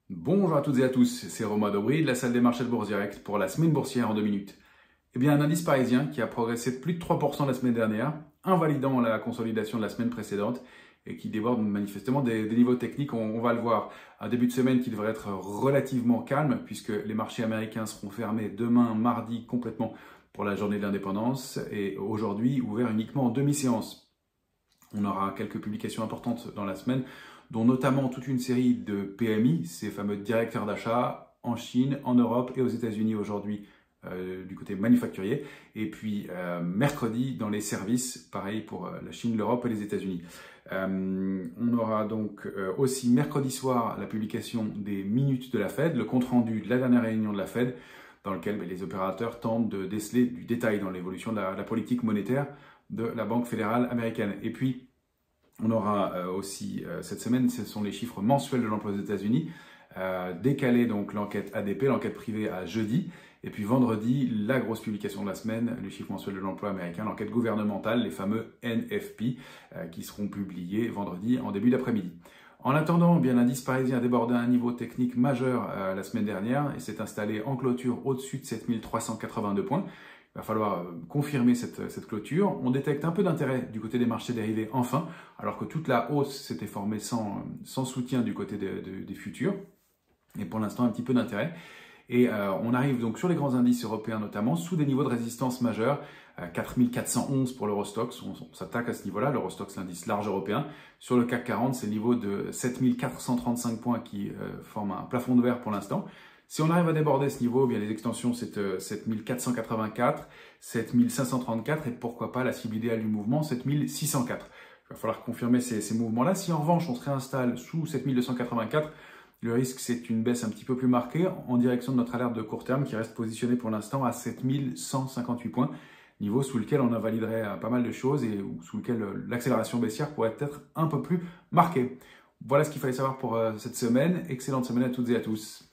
Bonjour à toutes et à tous, c'est Romain Dobry de la salle des marchés de Bourse Direct pour la semaine boursière en 2 minutes. Eh bien, un indice parisien qui a progressé de plus de 3% la semaine dernière, invalidant la consolidation de la semaine précédente et qui déborde manifestement des niveaux techniques, on va le voir. Un début de semaine qui devrait être relativement calme puisque les marchés américains seront fermés demain, mardi, complètement pour la journée de l'indépendance et aujourd'hui ouvert uniquement en demi-séance. On aura quelques publications importantes dans la semaine, dont notamment toute une série de PMI, ces fameux directeurs d'achat en Chine, en Europe et aux États-Unis aujourd'hui du côté manufacturier. Et puis mercredi dans les services, pareil pour la Chine, l'Europe et les États-Unis. On aura donc aussi mercredi soir la publication des minutes de la Fed, le compte-rendu de la dernière réunion de la Fed, dans lequel les opérateurs tentent de déceler du détail dans l'évolution de la politique monétaire de la Banque fédérale américaine. Et puis, on aura aussi cette semaine, ce sont les chiffres mensuels de l'emploi aux États-Unis, décaler donc l'enquête ADP, l'enquête privée à jeudi, et puis vendredi, la grosse publication de la semaine, les chiffres mensuels de l'emploi américain, l'enquête gouvernementale, les fameux NFP, qui seront publiés vendredi en début d'après-midi. En attendant, bien l'indice parisien a débordé un niveau technique majeur la semaine dernière et s'est installé en clôture au-dessus de 7382 points. Il va falloir confirmer cette clôture. On détecte un peu d'intérêt du côté des marchés dérivés enfin, alors que toute la hausse s'était formée sans soutien du côté des futurs. Et pour l'instant, un petit peu d'intérêt. Et on arrive donc sur les grands indices européens notamment, sous des niveaux de résistance majeurs, 4411 pour l'Eurostoxx, on s'attaque à ce niveau-là, l'Eurostoxx, l'indice large européen. Sur le CAC 40, c'est le niveau de 7435 points qui forment un plafond de verre pour l'instant. Si on arrive à déborder ce niveau, eh bien les extensions c'est 7484, 7534 et pourquoi pas la cible idéale du mouvement 7604. Il va falloir confirmer ces mouvements-là. Si en revanche on se réinstalle sous 7284, le risque c'est une baisse un petit peu plus marquée en direction de notre alerte de court terme qui reste positionnée pour l'instant à 7158 points, niveau sous lequel on invaliderait pas mal de choses et sous lequel l'accélération baissière pourrait être un peu plus marquée. Voilà ce qu'il fallait savoir pour cette semaine. Excellente semaine à toutes et à tous.